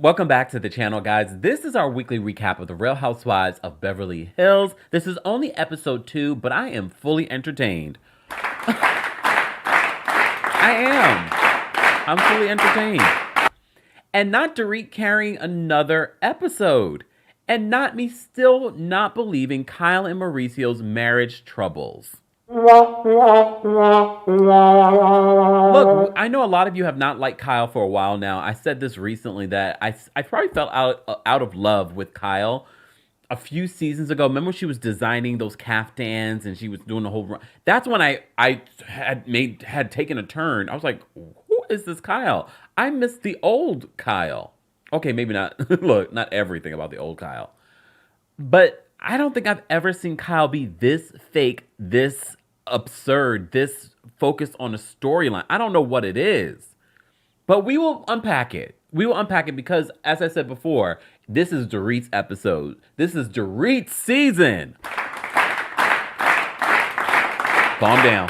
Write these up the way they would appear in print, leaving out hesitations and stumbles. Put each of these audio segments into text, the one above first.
Welcome back to the channel, guys. This is our weekly recap of the Real Housewives of Beverly Hills. This is only episode 2, but I am fully entertained. I am. I'm fully entertained. And not Dorit carrying another episode. And not me still not believing Kyle and Mauricio's marriage troubles. Look, I know a lot of you have not liked Kyle for a while now. I said this recently that I probably felt out of love with Kyle a few seasons ago. Remember when she was designing those caftans and she was doing the whole run? That's when I had taken a turn. I was like, who is this Kyle? I miss the old Kyle. Okay, maybe not. Look, not everything about the old Kyle. But I don't think I've ever seen Kyle be this fake, this absurd, this focused on a storyline. I don't know what it is, but we will unpack it. We will unpack it because, as I said before, this is Dorit's episode. This is Dorit's season. Calm down.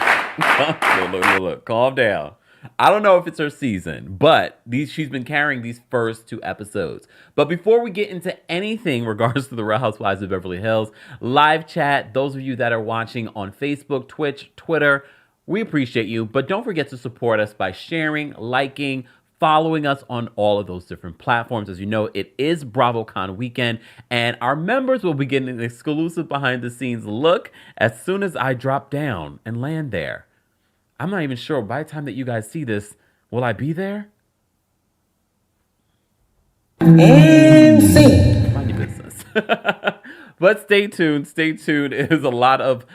Look, calm down. I don't know if it's her season, but she's been carrying these first 2 episodes. But before we get into anything in regards to the Real Housewives of Beverly Hills, live chat, those of you that are watching on Facebook, Twitch, Twitter, we appreciate you. But don't forget to support us by sharing, liking, following us on all of those different platforms. As you know, it is BravoCon weekend, and our members will be getting an exclusive behind-the-scenes look as soon as I drop down and land there. I'm not even sure by the time that you guys see this, will I be there? Insane. Mind your business. But stay tuned. Stay tuned. It is a lot of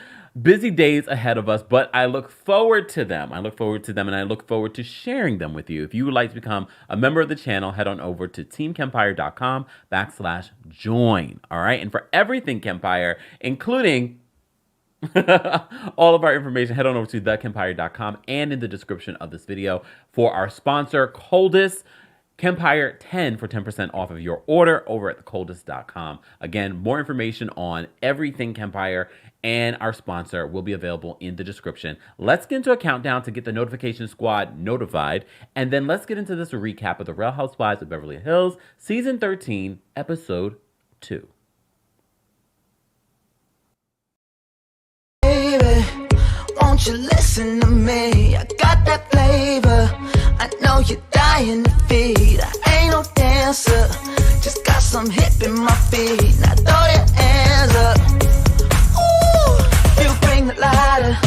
busy days ahead of us, but I look forward to them. I look forward to them, and I look forward to sharing them with you. If you would like to become a member of the channel, head on over to TheKempire.com/join. All right. And for everything Kempire, including all of our information, head on over to TheKempire.com and in the description of this video for our sponsor, Coldest. Kempire 10 for 10% off of your order over at thecoldest.com. Again, more information on everything Kempire and our sponsor will be available in the description. Let's get into a countdown to get the notification squad notified, and then let's get into this recap of the Real Housewives of Beverly Hills, Season 13, Episode 2. Won't you listen to me? I got that flavor. I know you're dying to feed. I ain't no dancer, just got some hip in my feet. Now throw your hands up. Ooh, you bring the lighter.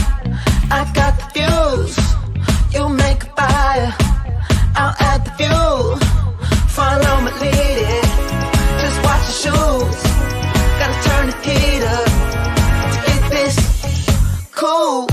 I got the fuse. You make a fire. I'll add the fuel. Follow my lead. Just watch your shoes. Gotta turn the heat up to get this cool.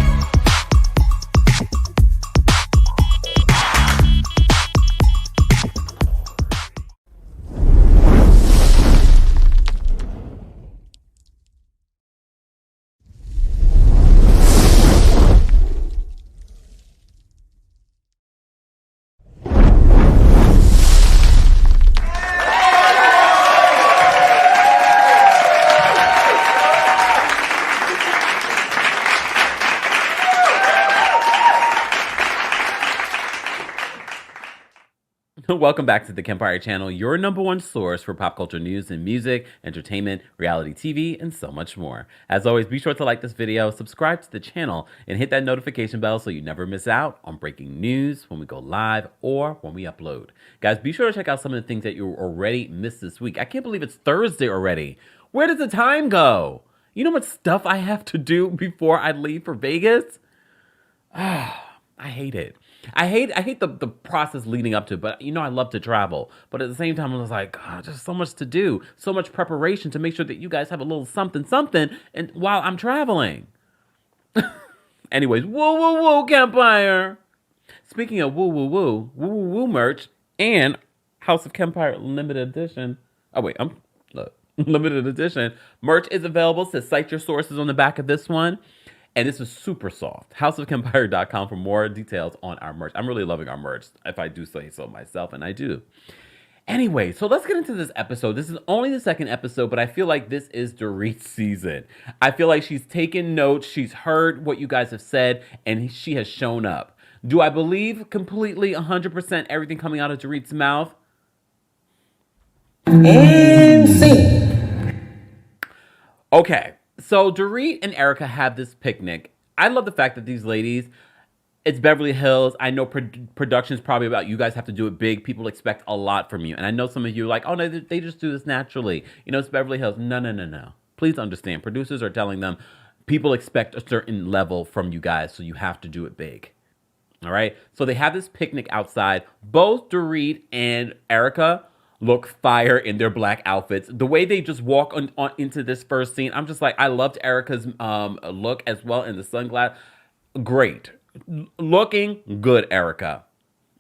Welcome back to the Kempire channel, your #1 source for pop culture news and music, entertainment, reality TV, and so much more. As always, be sure to like this video, subscribe to the channel, and hit that notification bell so you never miss out on breaking news when we go live or when we upload. Guys, be sure to check out some of the things that you already missed this week. I can't believe it's Thursday already. Where does the time go? You know what stuff I have to do before I leave for Vegas? I hate it. I hate the process leading up to it, but you know I love to travel. But at the same time, I was like, God, there's so much to do, so much preparation to make sure that you guys have a little something and while I'm traveling. Anyways, woo, Kempire. Speaking of woo merch and House of Kempire limited edition. Oh wait, look, limited edition merch is available. So cite your sources on the back of this one. And this is super soft. Houseofkempire.com for more details on our merch. I'm really loving our merch, if I do say so myself, and I do. Anyway, so let's get into this episode. This is only the 2nd episode, but I feel like this is Dorit's season. I feel like she's taken notes, she's heard what you guys have said, and she has shown up. Do I believe completely 100% everything coming out of Dorit's mouth? And scene. Okay, so Dorit and Erica have this picnic. I love the fact that these ladies, it's Beverly Hills. I know production's probably about you guys have to do it big. People expect a lot from you. And I know some of you are like, oh, no, they just do this naturally. You know, it's Beverly Hills. No, no, no, no. Please understand. Producers are telling them people expect a certain level from you guys, so you have to do it big. All right. So they have this picnic outside. Both Dorit and Erica look fire in their black outfits. The way they just walk on into this first scene, I'm just like, I loved Erica's look as well in the sunglasses. Great. Looking good, Erica.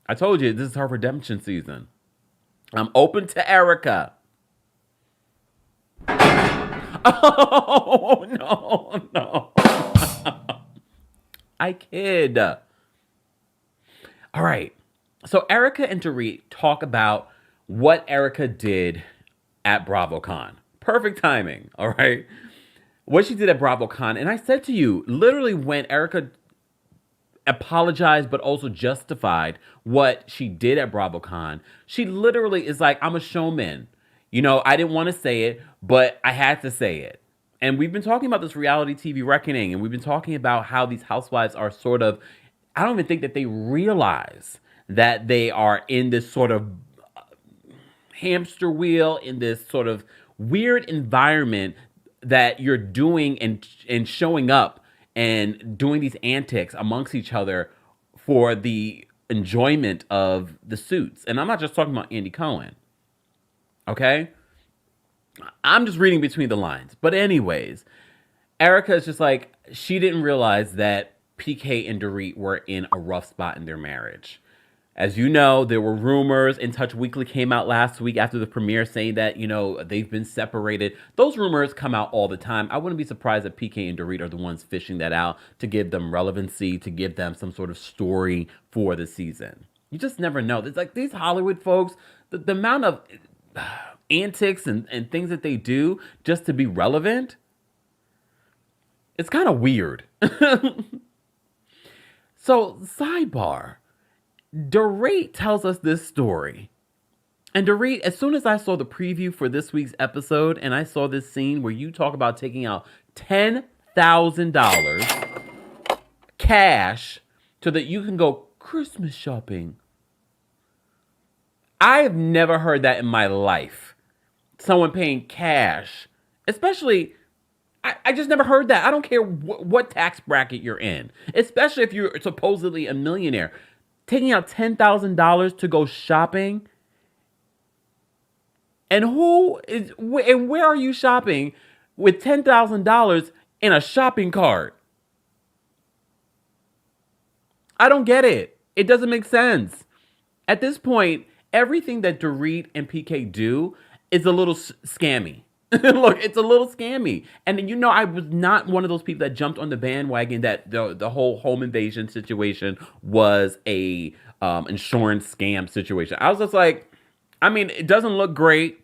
I told you, this is her redemption season. I'm open to Erica. Oh, no. I kid. All right. So Erica and Dorit talk about what Erica did at BravoCon. Perfect timing, all right? What she did at BravoCon. And I said to you, literally when Erica apologized but also justified what she did at BravoCon, she literally is like, I'm a showman. You know, I didn't want to say it, but I had to say it. And we've been talking about this reality TV reckoning, and we've been talking about how these housewives are sort of, I don't even think that they realize that they are in this sort of hamster wheel, in this sort of weird environment that you're doing and showing up and doing these antics amongst each other for the enjoyment of the suits. And I'm not just talking about Andy Cohen. Okay? I'm just reading between the lines. But anyways, Erica is just like, she didn't realize that PK and Dorit were in a rough spot in their marriage. As you know, there were rumors. In Touch Weekly came out last week after the premiere saying that, you know, they've been separated. Those rumors come out all the time. I wouldn't be surprised if PK and Dorit are the ones fishing that out to give them relevancy, to give them some sort of story for the season. You just never know. It's like these Hollywood folks, the amount of antics and things that they do just to be relevant, it's kind of weird. So, sidebar. Dorit tells us this story. And Dorit, as soon as I saw the preview for this week's episode and I saw this scene where you talk about taking out $10,000 cash so that you can go Christmas shopping. I have never heard that in my life. Someone paying cash. Especially, I just never heard that. I don't care what tax bracket you're in. Especially if you're supposedly a millionaire. Taking out $10,000 to go shopping, and where are you shopping with $10,000 in a shopping cart? I don't get it. It doesn't make sense. At this point, everything that Dorit and PK do is a little scammy. Look, it's a little scammy. And you know, I was not one of those people that jumped on the bandwagon that the whole home invasion situation was a insurance scam situation. I was just like, I mean, it doesn't look great,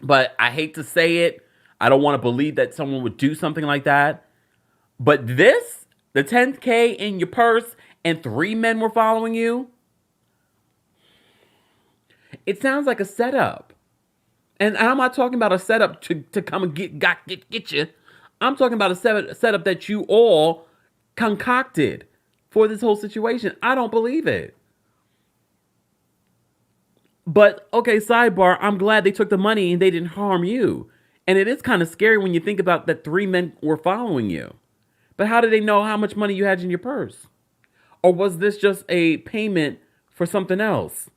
but I hate to say it. I don't want to believe that someone would do something like that. But this, the 10K in your purse and 3 men were following you, it sounds like a setup. And I'm not talking about a setup to come and get you. I'm talking about a setup that you all concocted for this whole situation. I don't believe it. But, okay, sidebar, I'm glad they took the money and they didn't harm you. And it is kind of scary when you think about that 3 men were following you. But how did they know how much money you had in your purse? Or was this just a payment for something else?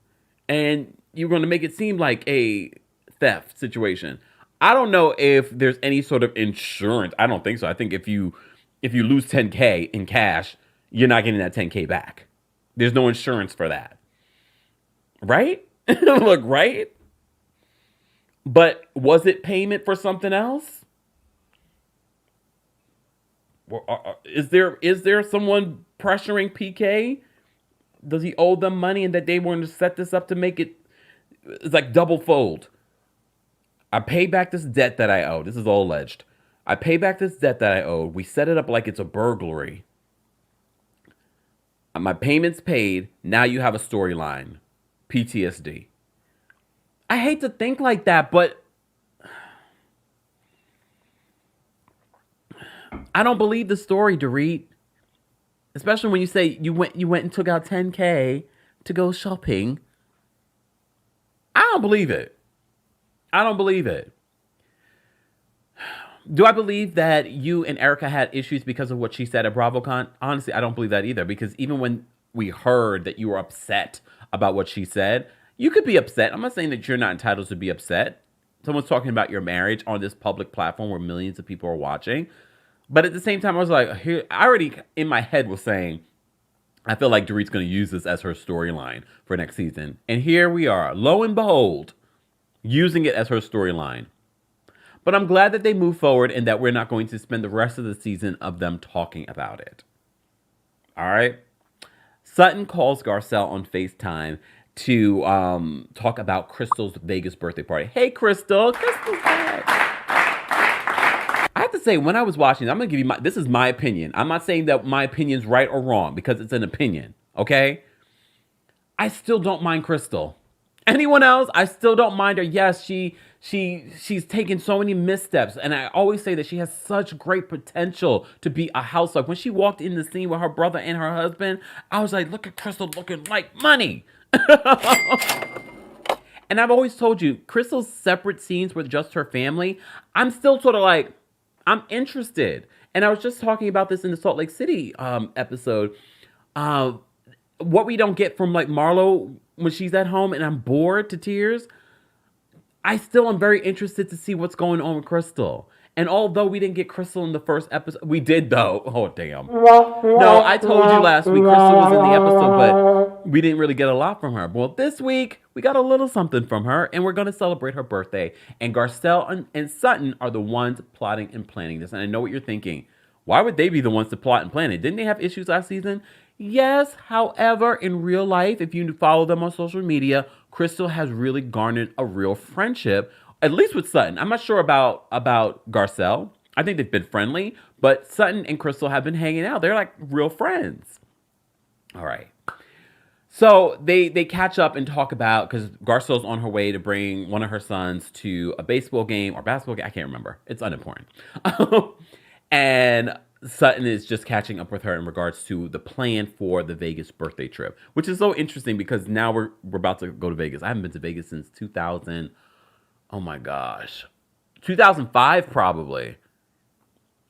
And you're going to make it seem like a theft situation. I don't know if there's any sort of insurance. I don't think so. I think if you lose 10K in cash, you're not getting that 10K back. There's no insurance for that. Right? Look, right? But was it payment for something else? Is there someone pressuring PK? Does he owe them money and that they want to set this up to make it, it's like double fold? I pay back this debt that I owe. This is all alleged. I pay back this debt that I owe. We set it up like it's a burglary. My payment's paid. Now you have a storyline. PTSD. I hate to think like that, but I don't believe the story, Dorit. Especially when you say you went and took out 10K to go shopping. I don't believe it. I don't believe it. Do I believe that you and Erica had issues because of what she said at BravoCon? Honestly, I don't believe that either. Because even when we heard that you were upset about what she said, you could be upset. I'm not saying that you're not entitled to be upset. Someone's talking about your marriage on this public platform where millions of people are watching. But at the same time, I was like, here, I already in my head was saying, I feel like Dorit's going to use this as her storyline for next season. And here we are, lo and behold, using it as her storyline. But I'm glad that they move forward and that we're not going to spend the rest of the season of them talking about it. All right. Sutton calls Garcelle on FaceTime to talk about Crystal's Vegas birthday party. Hey, Crystal. Crystal's back. I have to say, when I was watching, I'm going to give you this is my opinion. I'm not saying that my opinion's right or wrong because it's an opinion, okay? I still don't mind Crystal. Anyone else? I still don't mind her. Yes, she's taken so many missteps, and I always say that she has such great potential to be a housewife. When she walked in the scene with her brother and her husband, I was like, look at Crystal looking like money. And I've always told you, Crystal's separate scenes with just her family, I'm still sort of like, I'm interested. And I was just talking about this in the Salt Lake City episode. What we don't get from like Marlo when she's at home and I'm bored to tears, I still am very interested to see what's going on with Crystal. And although we didn't get Crystal in the first episode, we did though. Oh, damn. No, I told you last week Crystal was in the episode, but we didn't really get a lot from her. Well, this week, we got a little something from her, and we're going to celebrate her birthday. And Garcelle and Sutton are the ones plotting and planning this. And I know what you're thinking. Why would they be the ones to plot and plan it? Didn't they have issues last season? Yes, however, in real life, if you follow them on social media, Crystal has really garnered a real friendship, at least with Sutton. I'm not sure about Garcelle. I think they've been friendly, but Sutton and Crystal have been hanging out. They're like real friends. All right. So they catch up and talk about, because Garcelle's on her way to bring one of her sons to a baseball game or basketball game. I can't remember. It's unimportant. And Sutton is just catching up with her in regards to the plan for the Vegas birthday trip, which is so interesting because now we're about to go to Vegas. I haven't been to Vegas since 2000. Oh my gosh, 2005 probably.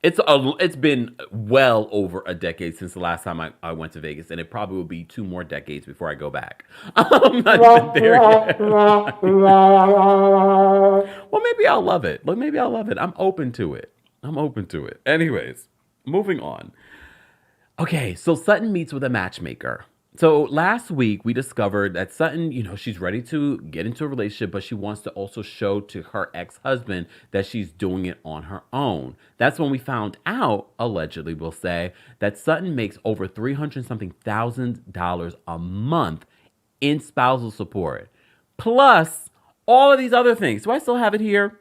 It's been well over a decade since the last time I went to Vegas, and it probably will be 2 more decades before I go back. I'm not even there yet. Well, maybe I'll love it. I'm open to it. Anyways, moving on. Okay, so Sutton meets with a matchmaker. So last week we discovered that Sutton, she's ready to get into a relationship, but she wants to also show to her ex-husband that she's doing it on her own. That's when we found out, allegedly we'll say, that Sutton makes over $300 something thousand a month in spousal support. Plus all of these other things. Do I still have it here?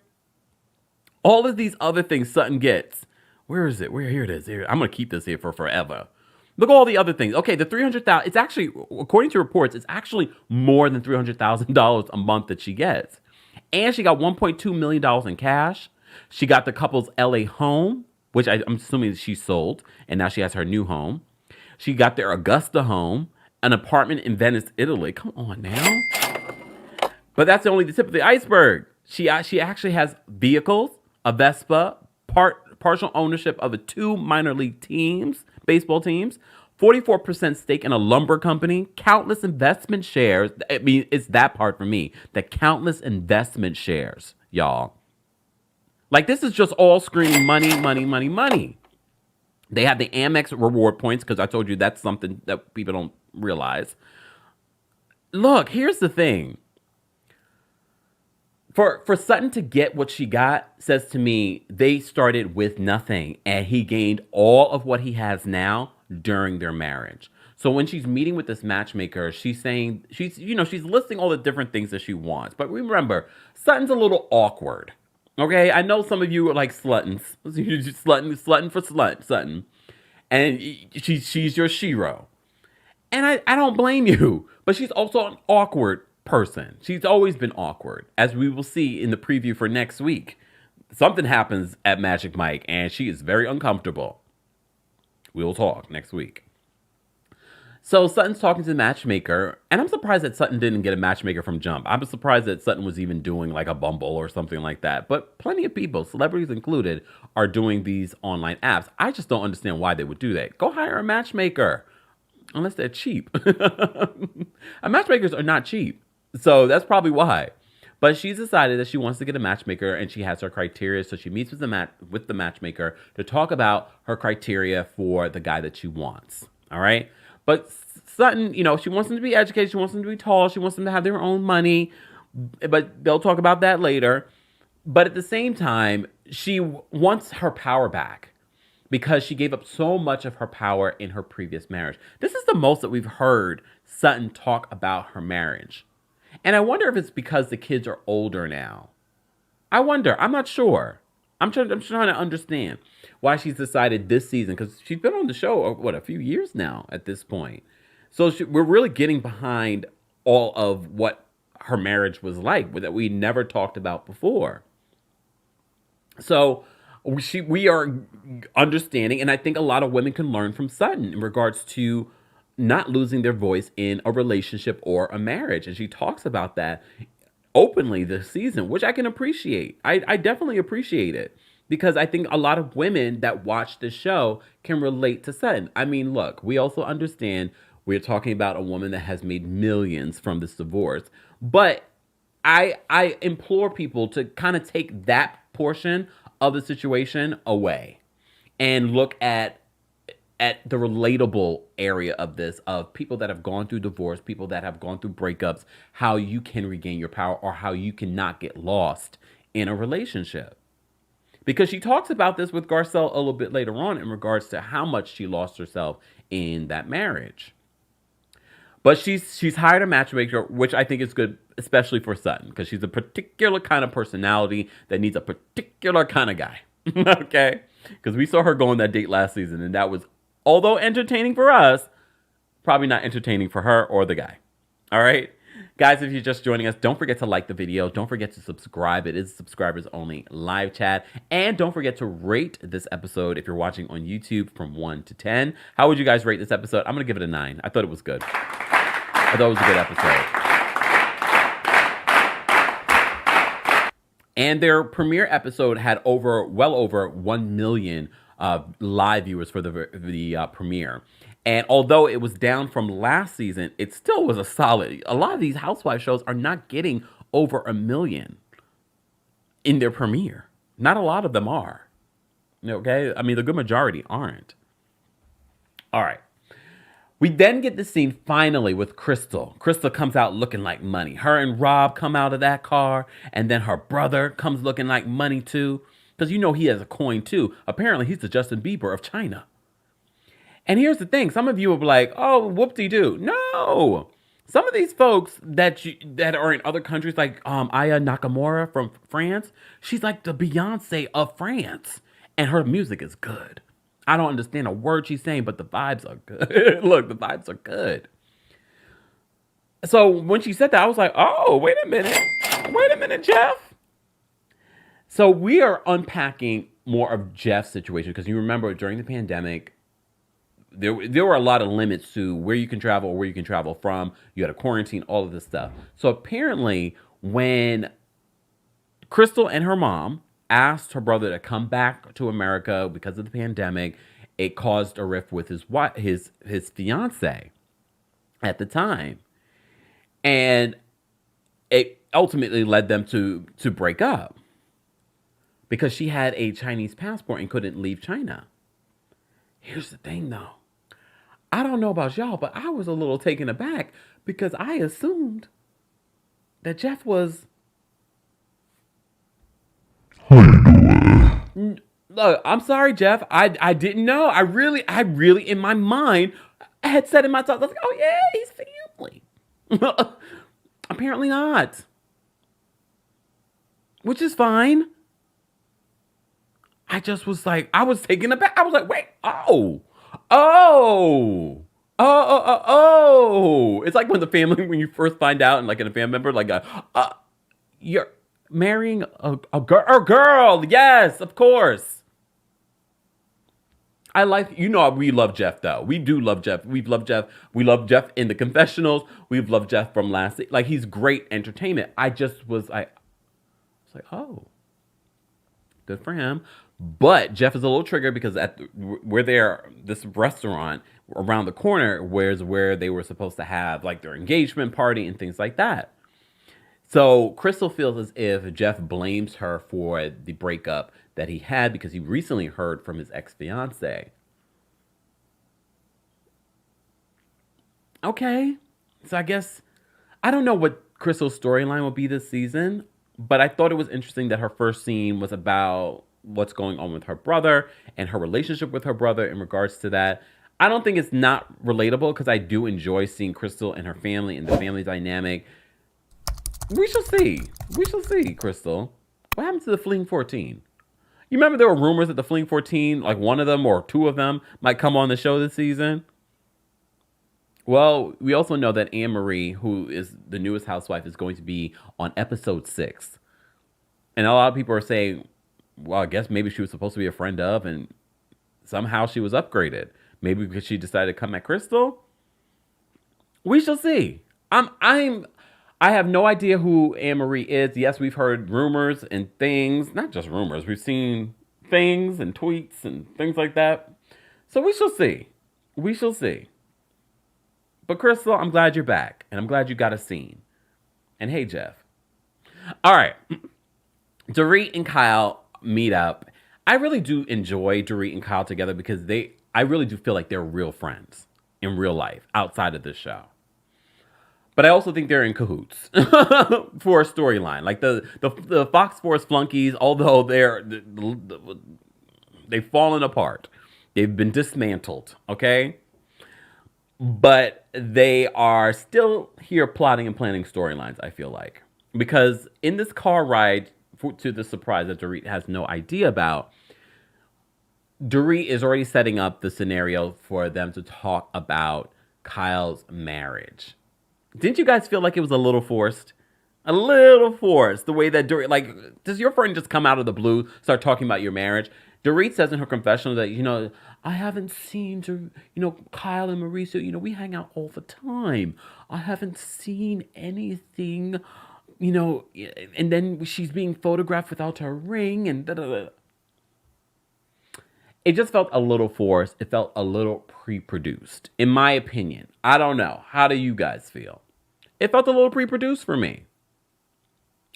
All of these other things Sutton gets. Where is it? Here it is. Here. I'm going to keep this here for forever. Look at all the other things. Okay, the $300,000, it's actually, according to reports, it's actually more than $300,000 a month that she gets. And she got $1.2 million in cash. She got the couple's LA home, which I'm assuming she sold, and now she has her new home. She got their Augusta home, an apartment in Venice, Italy. Come on now. But that's only the tip of the iceberg. She actually has vehicles, a Vespa, partial ownership of the 2 minor league teams, baseball teams, 44% stake in a lumber company, countless investment shares. I mean, it's that part for me. The countless investment shares, y'all. Like, this is just all screaming money, money, money, money. They have the Amex reward points, because I told you that's something that people don't realize. Look, here's the thing. For Sutton to get what she got, says to me, they started with nothing, and he gained all of what he has now during their marriage. So when she's meeting with this matchmaker, she's saying, she's listing all the different things that she wants. But remember, Sutton's a little awkward. Okay, I know some of you are like sluttons. Slutton for Sutton. And she's your shero. And I don't blame you, but she's also an awkward person. She's always been awkward, as we will see in the preview for next week. Something happens at Magic Mike, and she is very uncomfortable. We will talk next week. So Sutton's talking to the matchmaker, and I'm surprised that Sutton didn't get a matchmaker from jump. I'm surprised that Sutton was even doing like a Bumble or something like that. But plenty of people, celebrities included, are doing these online apps. I just don't understand why they would do that. Go hire a matchmaker, unless they're cheap. Matchmakers are not cheap, so that's probably why. But she's decided that she wants to get a matchmaker, and she has her criteria. So she meets with the matchmaker to talk about her criteria for the guy that she wants. All right. But Sutton, she wants them to be educated. She wants them to be tall. She wants them to have their own money. But they'll talk about that later. But at the same time, she wants her power back because she gave up so much of her power in her previous marriage. This is the most that we've heard Sutton talk about her marriage. And I wonder if it's because the kids are older now. I wonder. I'm not sure. I'm trying to understand why she's decided this season, because she's been on the show, a few years now at this point. So we're really getting behind all of what her marriage was like that we never talked about before. So we are understanding, and I think a lot of women can learn from Sutton in regards to not losing their voice in a relationship or a marriage. And she talks about that openly this season, which I can appreciate. I definitely appreciate it, because I think a lot of women that watch the show can relate to Sutton. I mean, look, we also understand we're talking about a woman that has made millions from this divorce, but I implore people to kind of take that portion of the situation away and look at the relatable area of this, of people that have gone through divorce, people that have gone through breakups, how you can regain your power or how you cannot get lost in a relationship. Because she talks about this with Garcelle a little bit later on in regards to how much she lost herself in that marriage. But she's hired a matchmaker, which I think is good, especially for Sutton, because she's a particular kind of personality that needs a particular kind of guy. Okay? Because we saw her go on that date last season, and that was, although entertaining for us, probably not entertaining for her or the guy. All right? Guys, if you're just joining us, don't forget to like the video. Don't forget to subscribe. It is subscribers only live chat. And don't forget to rate this episode if you're watching on YouTube from 1 to 10. How would you guys rate this episode? I'm going to give it a 9. I thought it was good. I thought it was a good episode. And their premiere episode had well over 1 million live viewers for the premiere. And although it was down from last season, it still was a solid. A lot of these housewife shows are not getting over 1 million in their premiere. Not a lot of them are. Okay? I mean, the good majority aren't. All right. We then get the scene finally with Crystal. Crystal comes out looking like money. Her and Rob come out of that car, and then her brother comes looking like money too, because he has a coin too. Apparently, he's the Justin Bieber of China. And here's the thing. Some of you will be like, oh, whoop-de-doo. No. Some of these folks that are in other countries, like Aya Nakamura from France, she's like the Beyonce of France. And her music is good. I don't understand a word she's saying, but the vibes are good. Look, the vibes are good. So when she said that, I was like, oh, wait a minute, Jeff. So we are unpacking more of Jeff's situation, because you remember during the pandemic, there were a lot of limits to where you can travel or where you can travel from. You had a quarantine, all of this stuff. So apparently when Crystal and her mom asked her brother to come back to America because of the pandemic, it caused a rift with his fiance at the time. And it ultimately led them to break up because she had a Chinese passport and couldn't leave China. Here's the thing, though. I don't know about y'all, but I was a little taken aback because I assumed that Jeff was... Look, I'm sorry, Jeff. I didn't know. I really, in my mind, I had said in my thoughts, I was like, oh yeah, he's family. Apparently not. Which is fine. I just was like, I was taken aback. I was like, wait, oh. Oh! It's like when the family, when you first find out, and like in a family member, like, you're marrying a girl. Yes, of course. I like, we love Jeff though. We do love Jeff. We've loved Jeff. We love Jeff in the confessionals. We've loved Jeff from like he's great entertainment. I was like, oh, good for him. But Jeff is a little triggered because we're there, this restaurant around the corner, where they were supposed to have like their engagement party and things like that. So Crystal feels as if Jeff blames her for the breakup that he had because he recently heard from his ex-fiance. Okay. So I guess, I don't know what Crystal's storyline will be this season, but I thought it was interesting that her first scene was about what's going on with her brother and her relationship with her brother in regards to that. I don't think it's not relatable because I do enjoy seeing Crystal and her family and the family dynamic. We shall see. We shall see, Crystal. What happened to the Fleeing 14? You remember there were rumors that the Fleeing 14, like one of them or two of them, might come on the show this season? Well, we also know that Anne-Marie, who is the newest housewife, is going to be on episode 6. And a lot of people are saying, well, I guess maybe she was supposed to be a friend of, and somehow she was upgraded. Maybe because she decided to come at Crystal? We shall see. I have no idea who Anne-Marie is. Yes, we've heard rumors and things. Not just rumors. We've seen things and tweets and things like that. So we shall see. We shall see. But Crystal, I'm glad you're back. And I'm glad you got a scene. And hey, Jeff. All right. Dorit and Kyle meet up. I really do enjoy Dorit and Kyle together because I really do feel like they're real friends in real life outside of this show. But I also think they're in cahoots for a storyline. Like the Fox Force flunkies, although they've fallen apart. They've been dismantled, okay? But they are still here plotting and planning storylines, I feel like. Because in this car ride to the surprise that Dorit has no idea about, Dorit is already setting up the scenario for them to talk about Kyle's marriage. Didn't you guys feel like it was a little forced? A little forced. The way that Dorit, like, does your friend just come out of the blue, start talking about your marriage? Dorit says in her confessional that, I haven't seen, Kyle and Mauricio, we hang out all the time. I haven't seen anything, and then she's being photographed without her ring and da-da-da. It just felt a little forced. It felt a little pre-produced, in my opinion. I don't know. How do you guys feel? It felt a little pre-produced for me.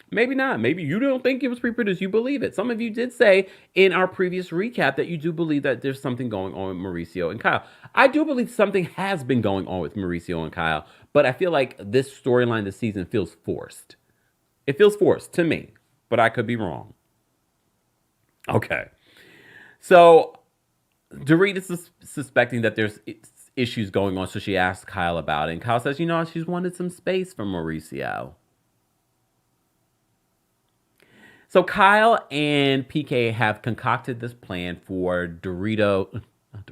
Maybe not. Maybe you don't think it was pre-produced. You believe it. Some of you did say in our previous recap that you do believe that there's something going on with Mauricio and Kyle. I do believe something has been going on with Mauricio and Kyle, but I feel like this storyline this season feels forced. It feels forced to me, but I could be wrong. Okay. So Dorit is suspecting that there's issues going on, so she asks Kyle about it. And Kyle says, she's wanted some space from Mauricio. So Kyle and PK have concocted this plan for Doritos and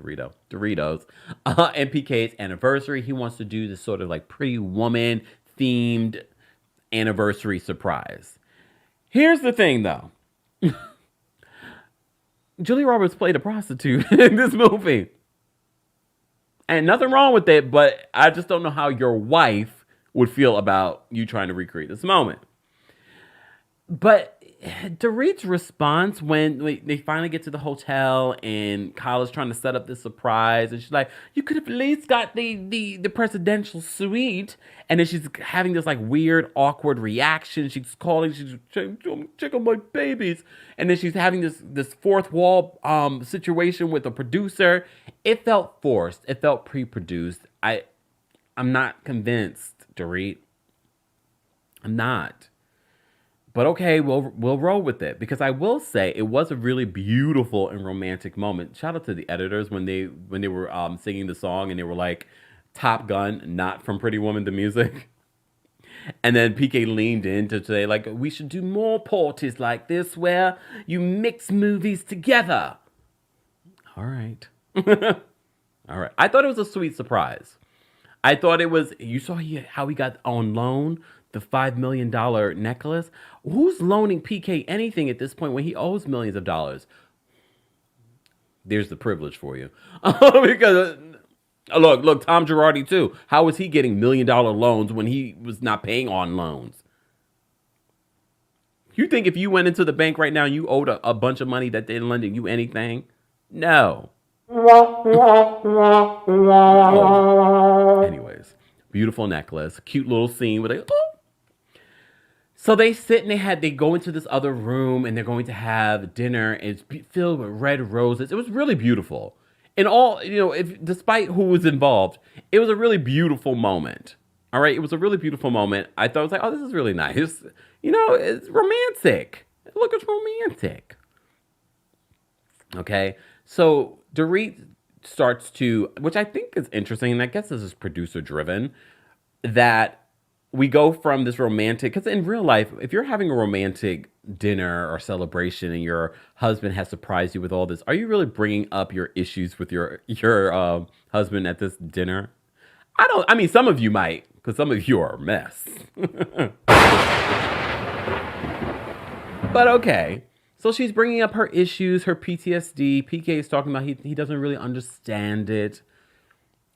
PK's anniversary. He wants to do this sort of like Pretty Woman themed anniversary surprise. Here's the thing, though. Julia Roberts played a prostitute in this movie. And nothing wrong with it, but I just don't know how your wife would feel about you trying to recreate this moment. But Dorit's response when they finally get to the hotel and Kyle is trying to set up this surprise, and she's like, you could have at least got the presidential suite. And then she's having this like weird, awkward reaction. She's check on my babies. And then she's having this fourth wall situation with the producer. It felt forced. It felt pre-produced. I'm not convinced, Dorit. I'm not. But okay, we'll roll with it, because I will say it was a really beautiful and romantic moment. Shout out to the editors when they were singing the song and they were like, Top Gun, not from Pretty Woman the music. And then PK leaned in to say, like, we should do more parties like this where you mix movies together. All right. All right. I thought it was a sweet surprise. I thought it was, you saw how he got on loan the $5 million necklace? Who's loaning PK anything at this point when he owes millions of dollars? There's the privilege for you. Because look, Tom Girardi too. How was he getting $1 million loans when he was not paying on loans? You think if you went into the bank right now and you owed a bunch of money that they're lending you anything? No. Oh. Anyways, beautiful necklace, cute little scene where they. Oh. So they sit and they go into this other room and they're going to have dinner. And it's filled with red roses. It was really beautiful. And all, despite who was involved, it was a really beautiful moment. All right, it was a really beautiful moment. I thought, I was like, oh, this is really nice. It's romantic. Look, it's romantic. Okay, so Dorit starts to, which I think is interesting, and I guess this is producer driven, that we go from this romantic, because in real life, if you're having a romantic dinner or celebration and your husband has surprised you with all this, are you really bringing up your issues with your husband at this dinner? I mean, some of you might, because some of you are a mess. But okay. So she's bringing up her issues, her PTSD. PK is talking about he doesn't really understand it.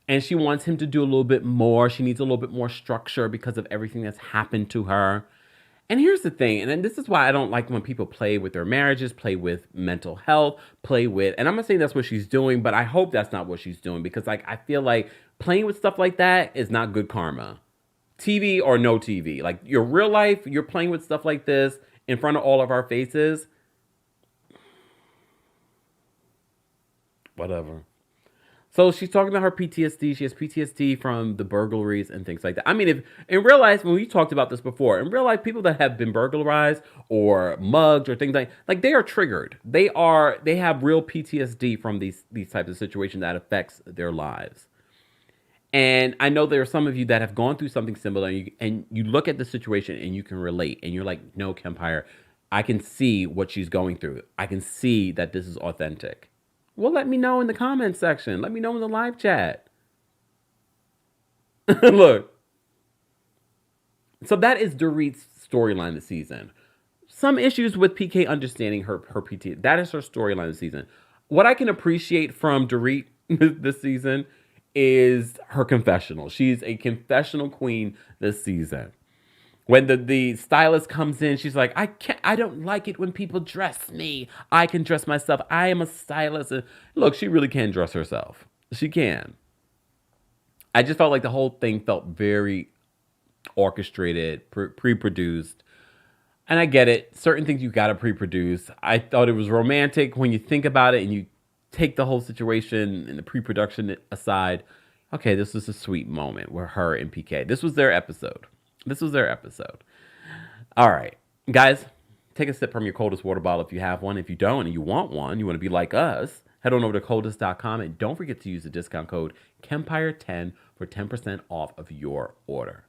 And she wants him to do a little bit more. She needs a little bit more structure because of everything that's happened to her. And here's the thing, and this is why I don't like when people play with their marriages, play with mental health, and I'm not saying that's what she's doing, but I hope that's not what she's doing, because I feel like playing with stuff like that is not good karma. TV or no TV. Like your real life, you're playing with stuff like this in front of all of our faces. Whatever. So she's talking about her PTSD. She has PTSD from the burglaries and things like that. I mean, if in real life, when we talked about this before, in real life, people that have been burglarized or mugged or things like they are triggered. They have real PTSD from these types of situations that affects their lives. And I know there are some of you that have gone through something similar, and you look at the situation and you can relate, and you're like, no, Kempire, I can see what she's going through. I can see that this is authentic. Well, let me know in the comments section. Let me know in the live chat. Look. So that is Dorit's storyline this season. Some issues with PK understanding her PT. That is her storyline this season. What I can appreciate from Dorit this season is her confessional. She's a confessional queen this season. When the stylist comes in, she's like, I don't like it when people dress me. I can dress myself. I am a stylist. And look, she really can dress herself. She can. I just felt like the whole thing felt very orchestrated, pre-produced. And I get it. Certain things you got to pre-produce. I thought it was romantic when you think about it and you take the whole situation and the pre-production aside. Okay, this was a sweet moment with her and PK. This was their episode. All right, guys, take a sip from your coldest water bottle if you have one. If you don't and you want one, you want to be like us, head on over to coldest.com and don't forget to use the discount code Kempire10 for 10% off of your order.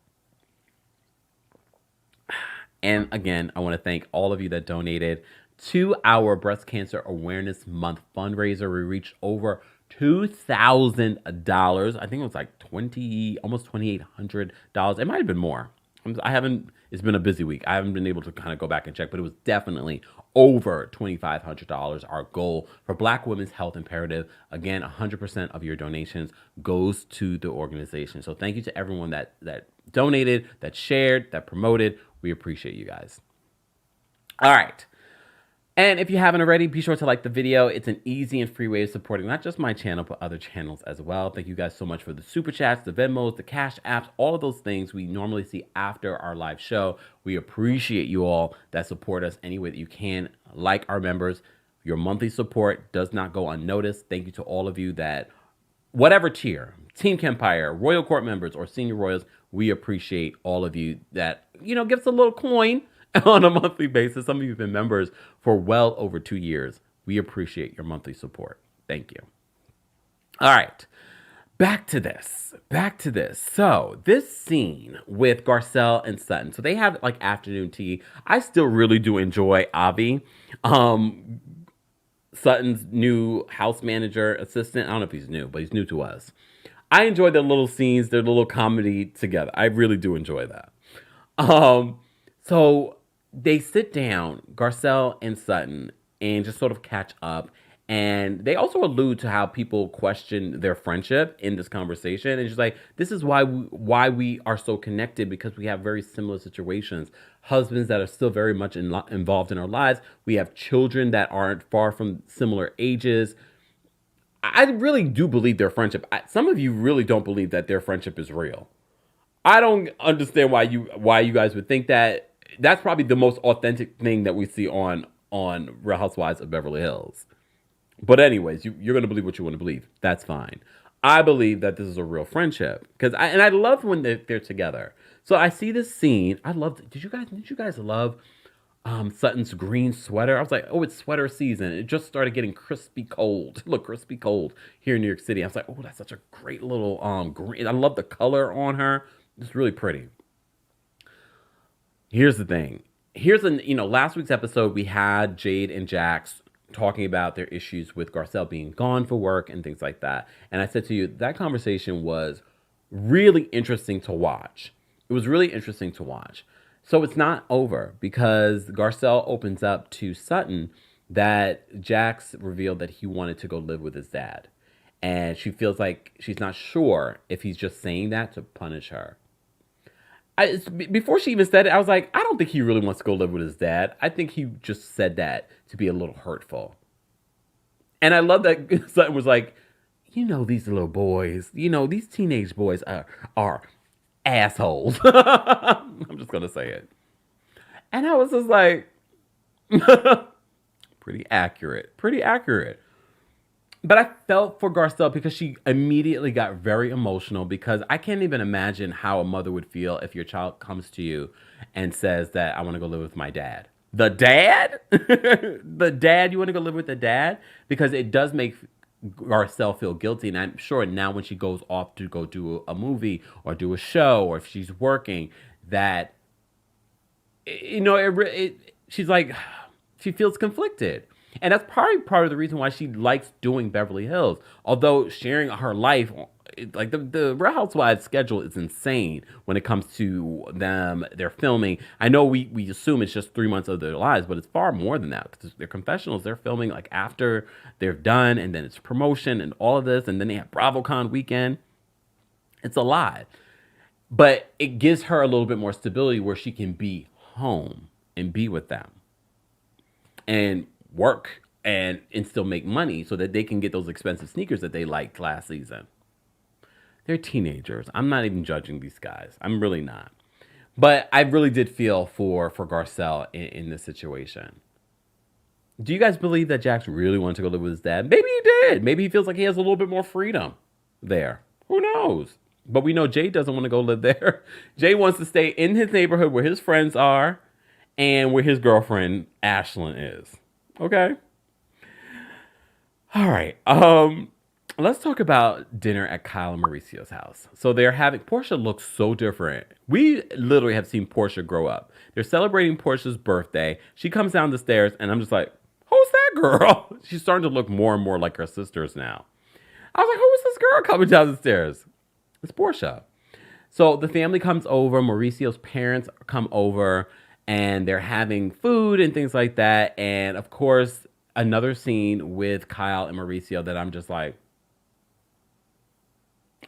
And again, I want to thank all of you that donated to our Breast Cancer Awareness Month fundraiser. We reached over $2,000. I think it was like almost $2,800. It might have been more. It's been a busy week. I haven't been able to kind of go back and check, but it was definitely over $2,500. Our goal for Black Women's Health Imperative. Again, 100% of your donations goes to the organization. So thank you to everyone that donated, that shared, that promoted. We appreciate you guys. All right. And if you haven't already, be sure to like the video. It's an easy and free way of supporting not just my channel, but other channels as well. Thank you guys so much for the super chats, the Venmos, the Cash apps, all of those things we normally see after our live show. We appreciate you all that support us any way that you can. Like our members, your monthly support does not go unnoticed. Thank you to all of you that, whatever tier, Team Kempire, Royal Court members, or Senior Royals, we appreciate all of you that, give us a little coin on a monthly basis. Some of you have been members for well over 2 years. We appreciate your monthly support. Thank you. All right. Back to this. So this scene with Garcelle and Sutton. So they have like afternoon tea. I still really do enjoy Avi. Sutton's new house manager assistant. I don't know if he's new, but he's new to us. I enjoy their little scenes, their little comedy together. I really do enjoy that. Um, so they sit down, Garcelle and Sutton, and just sort of catch up. And they also allude to how people question their friendship in this conversation. And she's like, this is why we are so connected, because we have very similar situations. Husbands that are still very much involved in our lives. We have children that aren't far from similar ages. I really do believe their friendship. Some of you really don't believe that their friendship is real. I don't understand why you guys would think that. That's probably the most authentic thing that we see on Real Housewives of Beverly Hills. But anyways, you're gonna believe what you want to believe. That's fine. I believe that this is a real friendship because I love when they're together. So I see this scene. I love. Did you guys love Sutton's green sweater? I was like, oh, it's sweater season. It just started getting crispy cold. Look, crispy cold here in New York City. I was like, oh, that's such a great little green. I love the color on her. It's really pretty. Here's the thing. Last week's episode, we had Jade and Jax talking about their issues with Garcelle being gone for work and things like that. And I said to you, that conversation was really interesting to watch. It was really interesting to watch. So it's not over because Garcelle opens up to Sutton that Jax revealed that he wanted to go live with his dad. And she feels like she's not sure if he's just saying that to punish her. Before she even said it, I was like, I don't think he really wants to go live with his dad. I think he just said that to be a little hurtful. And I love that Sutton was like, these little boys, these teenage boys are assholes. I'm just going to say it. And I was just like, pretty accurate. But I felt for Garcelle because she immediately got very emotional because I can't even imagine how a mother would feel if your child comes to you and says that I want to go live with my dad. The dad? The dad? You want to go live with the dad? Because it does make Garcelle feel guilty. And I'm sure now when she goes off to go do a movie or do a show or if she's working that, she's like, she feels conflicted. And that's probably part of the reason why she likes doing Beverly Hills. Although sharing her life, like the Real Housewives schedule is insane when it comes to their filming. I know we assume it's just 3 months of their lives, but it's far more than that. Because their confessionals, they're filming like after they're done, and then it's promotion and all of this, and then they have BravoCon weekend. It's a lot. But it gives her a little bit more stability where she can be home and be with them. And work and still make money so that they can get those expensive sneakers that they liked last season. They're teenagers. I'm not even judging these guys. I'm really not. But I really did feel for Garcelle in this situation. Do you guys believe that Jax really wanted to go live with his dad? Maybe he did. Maybe he feels like he has a little bit more freedom there. Who knows? But we know Jay doesn't want to go live there. Jay wants to stay in his neighborhood where his friends are and where his girlfriend, Ashlyn, is. Okay. All right. Let's talk about dinner at Kyle and Mauricio's house. So Portia looks so different. We literally have seen Portia grow up. They're celebrating Portia's birthday. She comes down the stairs and I'm just like, who's that girl? She's starting to look more and more like her sisters now. I was like, who is this girl coming down the stairs? It's Portia. So the family comes over. Mauricio's parents come over. And they're having food and things like that. And of course, another scene with Kyle and Mauricio that I'm just like,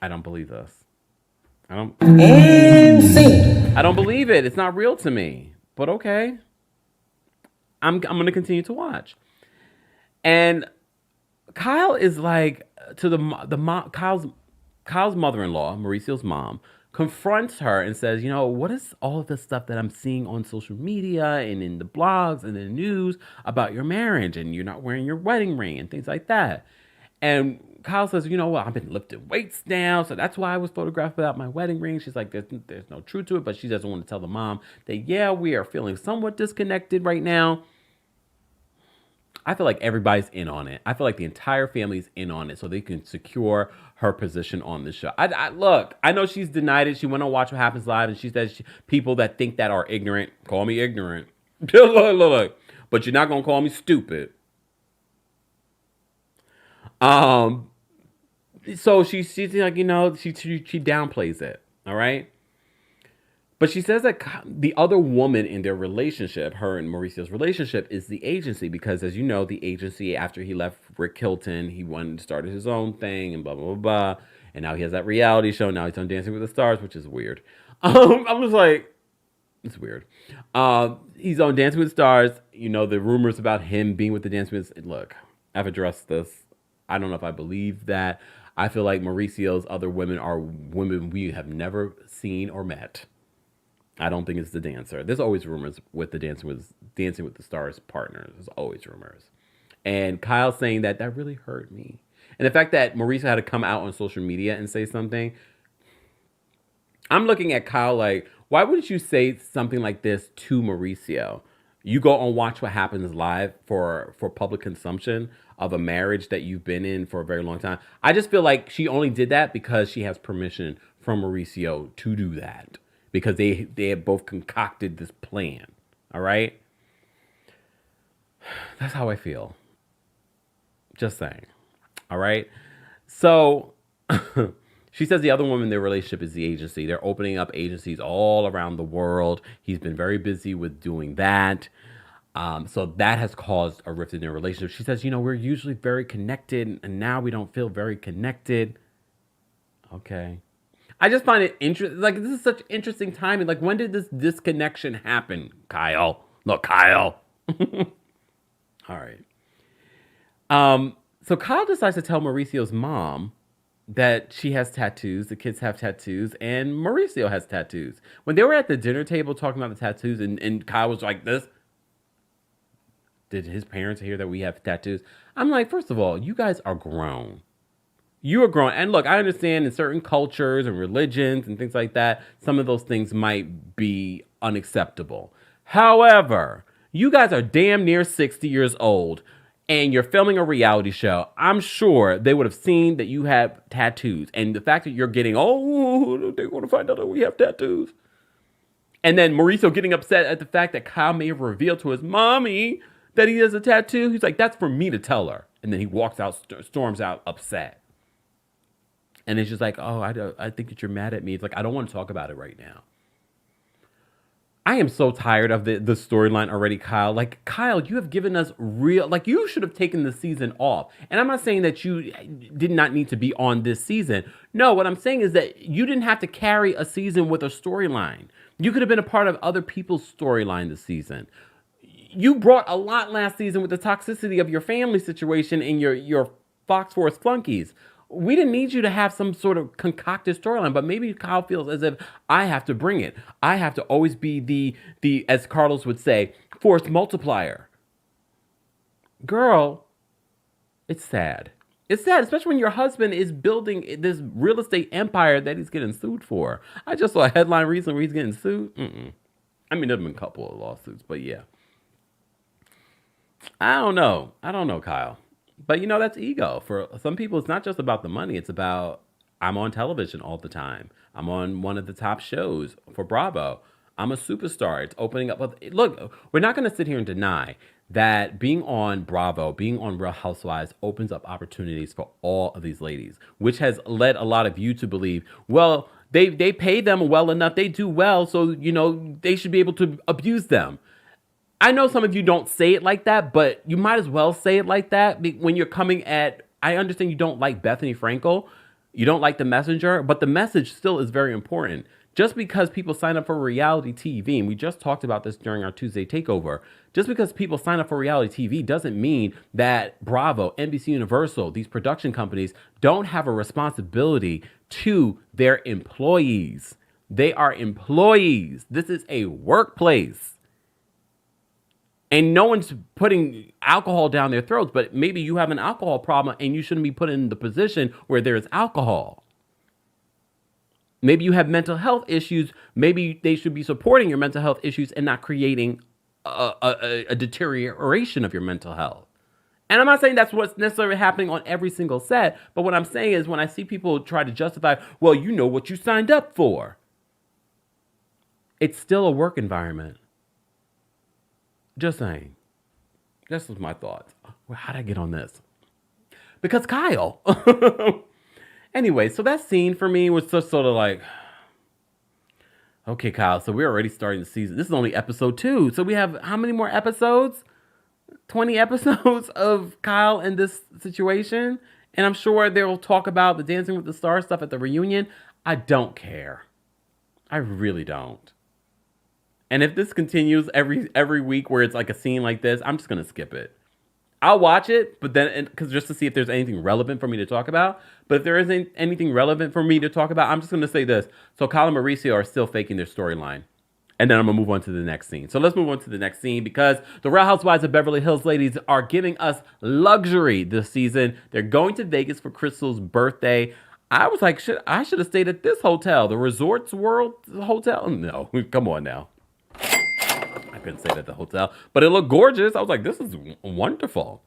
I don't believe this. I don't believe it. It's not real to me. But okay. I'm going to continue to watch. And Kyle is like to the mom, Kyle's mother-in-law, Mauricio's mom, confronts her and says, what is all of this stuff that I'm seeing on social media and in the blogs and in the news about your marriage and you're not wearing your wedding ring and things like that. And Kyle says, I've been lifting weights now, so that's why I was photographed without my wedding ring. She's like, there's no truth to it, but she doesn't want to tell the mom that, yeah, we are feeling somewhat disconnected right now. I feel like everybody's in on it. I feel like the entire family's in on it so they can secure her position on the show. Look, I know she's denied it. She went on Watch What Happens Live and she says people that think that are ignorant, call me ignorant. Look. But you're not going to call me stupid. So she's like, she downplays it. All right. But she says that the other woman in their relationship, her and Mauricio's relationship, is the agency because, as you know, the agency, after he left Rick Hilton, he went and started his own thing and blah, blah, blah, blah. And now he has that reality show. Now he's on Dancing with the Stars, which is weird. I was like, it's weird. He's on Dancing with the Stars. The rumors about him being with the Dancing with... Look, I've addressed this. I don't know if I believe that. I feel like Mauricio's other women are women we have never seen or met. I don't think it's the dancer. There's always rumors with the Dancing with the Stars partners. There's always rumors. And Kyle saying that really hurt me. And the fact that Mauricio had to come out on social media and say something, I'm looking at Kyle like, why wouldn't you say something like this to Mauricio? You go and watch what happens live for public consumption of a marriage that you've been in for a very long time. I just feel like she only did that because she has permission from Mauricio to do that. Because they have both concocted this plan. All right? That's how I feel. Just saying. All right? So, she says the other woman in their relationship is the agency. They're opening up agencies all around the world. He's been very busy with doing that. So that has caused a rift in their relationship. She says, we're usually very connected, and now we don't feel very connected. Okay. I just find it interesting. Like, this is such interesting timing. Like, when did this disconnection happen, Kyle? Look, Kyle. All right. So Kyle decides to tell Mauricio's mom that she has tattoos, the kids have tattoos, and Mauricio has tattoos. When they were at the dinner table talking about the tattoos, and Kyle was like this, did his parents hear that we have tattoos? I'm like, first of all, you guys are grown. You are grown. And look, I understand in certain cultures and religions and things like that, some of those things might be unacceptable. However, you guys are damn near 60 years old and you're filming a reality show. I'm sure they would have seen that you have tattoos. And the fact that you're getting, they want to find out that we have tattoos. And then Mauricio getting upset at the fact that Kyle may have revealed to his mommy that he has a tattoo. He's like, that's for me to tell her. And then he walks out, storms out upset. And it's just like, I think that you're mad at me. It's like, I don't want to talk about it right now. I am so tired of the storyline already, Kyle. Like, Kyle, you have given us you should have taken the season off. And I'm not saying that you did not need to be on this season. No, what I'm saying is that you didn't have to carry a season with a storyline. You could have been a part of other people's storyline this season. You brought a lot last season with the toxicity of your family situation and your Fox Force flunkies. We didn't need you to have some sort of concocted storyline, but maybe Kyle feels as if I have to bring it. I have to always be the as Carlos would say, force multiplier. Girl, it's sad. It's sad, especially when your husband is building this real estate empire that he's getting sued for. I just saw a headline recently where he's getting sued. I mean, there have been a couple of lawsuits, but yeah. I don't know, Kyle. But that's ego. For some people, it's not just about the money. It's about, I'm on television all the time. I'm on one of the top shows for Bravo. I'm a superstar. It's opening up. Look, we're not going to sit here and deny that being on Bravo, being on Real Housewives opens up opportunities for all of these ladies, which has led a lot of you to believe, well, they pay them well enough. They do well. So, they should be able to abuse them. I know some of you don't say it like that, but you might as well say it like that when you're coming at, I understand you don't like Bethany Frankel, you don't like The Messenger, but the message still is very important. Just because people sign up for reality TV, and we just talked about this during our Tuesday takeover, just because people sign up for reality TV doesn't mean that Bravo, NBC Universal, these production companies don't have a responsibility to their employees. They are employees. This is a workplace. And no one's putting alcohol down their throats, but maybe you have an alcohol problem and you shouldn't be put in the position where there's alcohol. Maybe you have mental health issues. Maybe they should be supporting your mental health issues and not creating a deterioration of your mental health. And I'm not saying that's what's necessarily happening on every single set, but what I'm saying is when I see people try to justify, well, you know what you signed up for. It's still a work environment. Just saying. This was my thoughts. Well, how did I get on this? Because Kyle Anyway, so that scene for me was just sort of like, okay, Kyle, so we're already starting the season. This is only episode 2. So we have how many more episodes? 20 episodes of Kyle in this situation. And I'm sure they'll talk about the Dancing with the Stars stuff at the reunion. I don't care. I really don't. And if this continues every week where it's like a scene like this, I'm just going to skip it. I'll watch it, but then because just to see if there's anything relevant for me to talk about. But if there isn't anything relevant for me to talk about, I'm just going to say this. So Kyle and Mauricio are still faking their storyline. And then I'm going to move on to the next scene. So let's move on to the next scene because the Real Housewives of Beverly Hills ladies are giving us luxury this season. They're going to Vegas for Crystal's birthday. I was like, I should have stayed at this hotel, the Resorts World Hotel. No, come on now. I couldn't stay at the hotel, but it looked gorgeous. I was like, this is wonderful.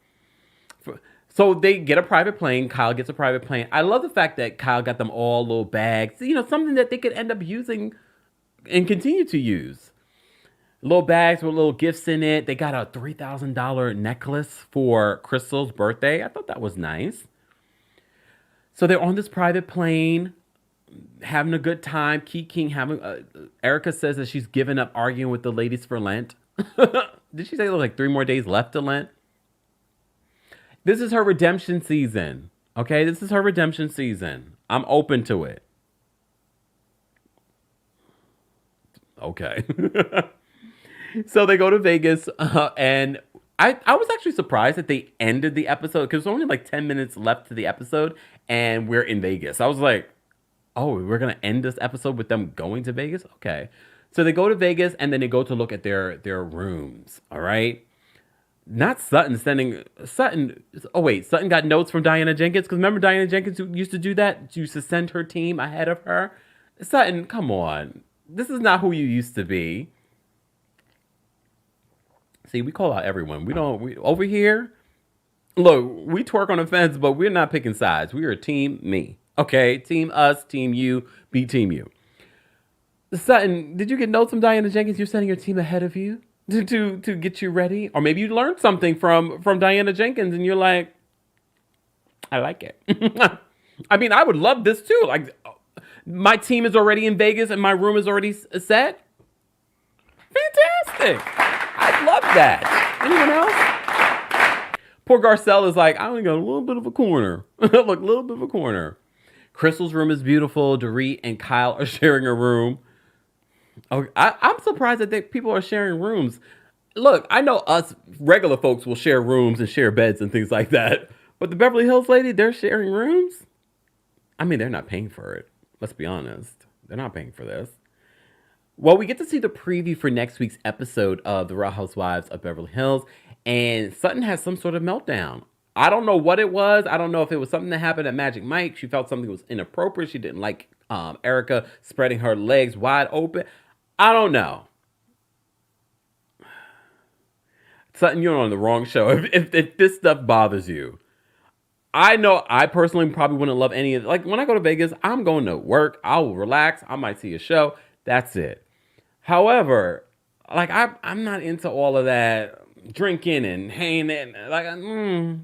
So they get a private plane. Kyle gets a private plane. I love the fact that Kyle got them all little bags, you know, something that they could end up using and continue to use. Little bags with little gifts in it. They got a $3,000 necklace for Crystal's birthday. I thought that was nice. So they're on this private plane, having a good time. King having. Erika says that she's given up arguing with the ladies for Lent. Did she say there was like 3 more days left to Lent? This is her redemption season. Okay, this is her redemption season. I'm open to it. Okay. So they go to Vegas, and I was actually surprised that they ended the episode because there's only like 10 minutes left to the episode, and we're in Vegas. I was like, oh, we're going to end this episode with them going to Vegas? Okay. So they go to Vegas, and then they go to look at their rooms, all right? Not Sutton sending... Sutton got notes from Diana Jenkins? Because remember Diana Jenkins used to do that? She used to send her team ahead of her? Sutton, come on. This is not who you used to be. See, we call out everyone. We over here, look, we twerk on the fence, but we're not picking sides. We are team me. Okay? Team us, team you, be team you. Sutton, did you get notes from Diana Jenkins? You're sending your team ahead of you to get you ready? Or maybe you learned something from Diana Jenkins and you're like, I like it. I mean, I would love this too. Like, my team is already in Vegas and my room is already set. Fantastic. I love that. Anyone else? Poor Garcelle is like, I only got a little bit of a corner. Look, a little bit of a corner. Crystal's room is beautiful. Dorit and Kyle are sharing a room. Oh, I'm surprised that people are sharing rooms. Look, I know us regular folks will share rooms and share beds and things like that. But the Beverly Hills lady, they're sharing rooms? I mean, they're not paying for it. Let's be honest. They're not paying for this. Well, we get to see the preview for next week's episode of The Real Housewives of Beverly Hills. And Sutton has some sort of meltdown. I don't know what it was. I don't know if it was something that happened at Magic Mike. She felt something was inappropriate. She didn't like Erika spreading her legs wide open. I don't know. Sutton, you're on the wrong show. If this stuff bothers you. I know I personally probably wouldn't love any of it. Like, when I go to Vegas, I'm going to work. I will relax. I might see a show. That's it. However, like, I'm not into all of that drinking and hanging. Like,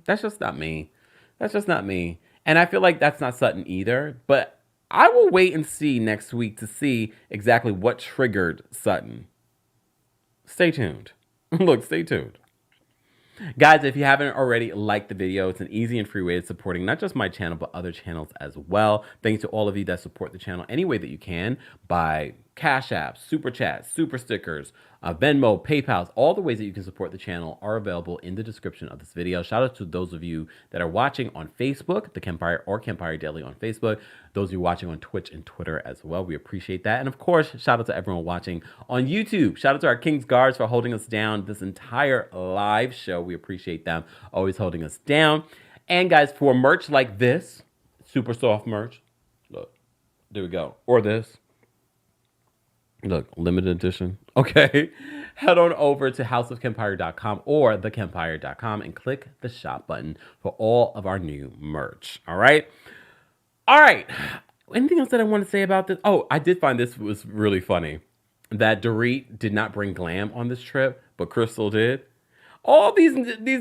that's just not me. That's just not me. And I feel like that's not Sutton either. But I will wait and see next week to see exactly what triggered Sutton. Stay tuned. Look, stay tuned. Guys, if you haven't already liked the video, it's an easy and free way of supporting not just my channel, but other channels as well. Thanks to all of you that support the channel any way that you can by Cash App, Super Chat, Super Stickers, Venmo, PayPal. All the ways that you can support the channel are available in the description of this video. Shout out to those of you that are watching on Facebook, TheKempire or Kempire Daily on Facebook. Those of you watching on Twitch and Twitter as well. We appreciate that. And of course, shout out to everyone watching on YouTube. Shout out to our King's Guards for holding us down this entire live show. We appreciate them always holding us down. And guys, for merch like this, super soft merch. Look, there we go. Or this. Look, limited edition. Okay. Head on over to houseofkempire.com or TheKempire.com and click the shop button for all of our new merch. All right. All right. Anything else that I want to say about this? Oh, I did find this was really funny. That Dorit did not bring glam on this trip, but Crystal did. all these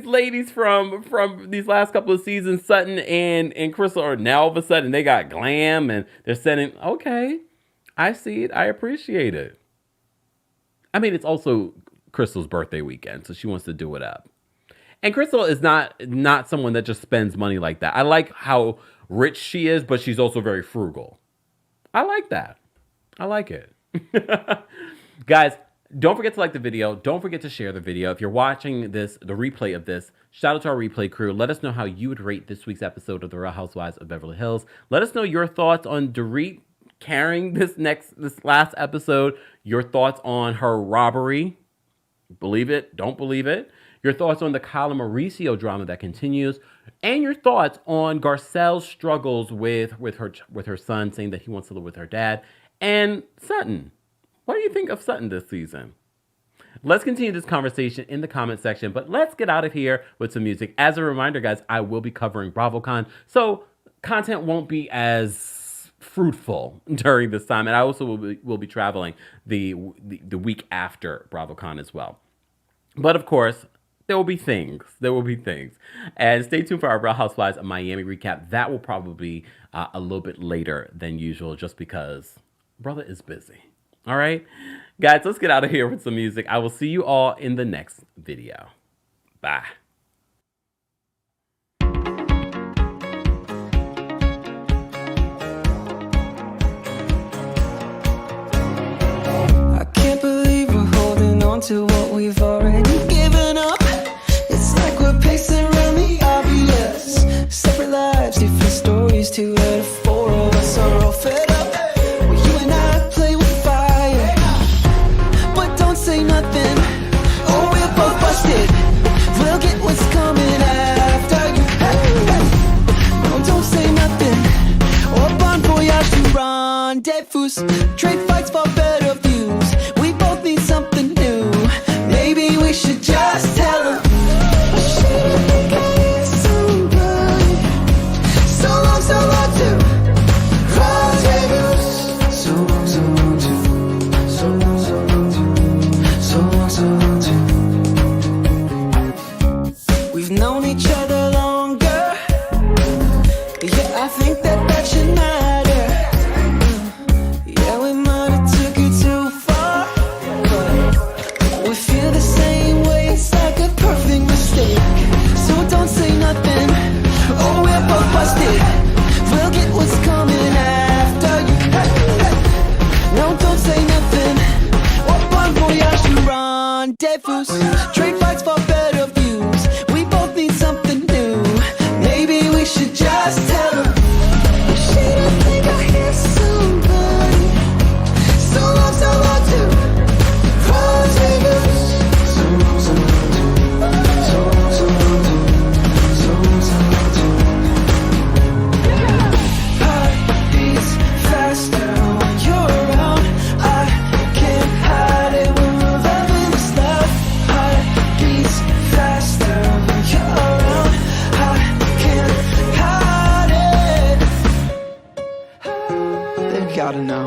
ladies from these last couple of seasons, Sutton and Crystal, are now all of a sudden they got glam and they're sending. Okay, I see it. I appreciate it. I mean, it's also Crystal's birthday weekend, so she wants to do it up. And Crystal is not someone that just spends money like that. I like how rich she is, but she's also very frugal. I like that. I like it. Guys, don't forget to like the video. Don't forget to share the video. If you're watching this, the replay of this, shout out to our replay crew. Let us know how you would rate this week's episode of The Real Housewives of Beverly Hills. Let us know your thoughts on Dorit carrying this last episode. Your thoughts on her robbery. Believe it, don't believe it. Your thoughts on the Kyle Mauricio drama that continues. And your thoughts on Garcelle's struggles with her son, saying that he wants to live with her dad. And Sutton. What do you think of Sutton this season? Let's continue this conversation in the comment section, but let's get out of here with some music. As a reminder, guys, I will be covering BravoCon, so content won't be as fruitful during this time, and I also will be traveling the week after BravoCon as well. But of course, there will be things. And stay tuned for our Real Housewives of Miami recap. That will probably be a little bit later than usual, just because brother is busy. All right, guys, let's get out of here with some music. I will see you all in the next video. Bye. I can't believe we're holding on to what we've already given up. It's like we're pacing around the obvious. Separate lives, different stories, 2 out of 4 of us are all fed up. Well, you and I play with fire, but don't say nothing, or we're both busted. We'll get what's coming after you. No, don't say nothing, or bon voyage to rendezvous. Trade fights for better views. We both need something new. Maybe we should just tell them. We've known each other longer. Yeah, I think that should matter. Yeah, we might have took it too far, but we feel the same way. It's like a perfect mistake. So don't say nothing, or we're both busted. We'll get what's coming after you. No, don't say nothing, or bon voyage to rendezvous. Trade fights for better views. We both need something new. Maybe we should just tell them. She don't think I hear somebody. So long to rendezvous. Heart beats faster when you're around. I can't hide it when we're loving this love. Heart beats faster when you're around. I can't hide it. They gotta know.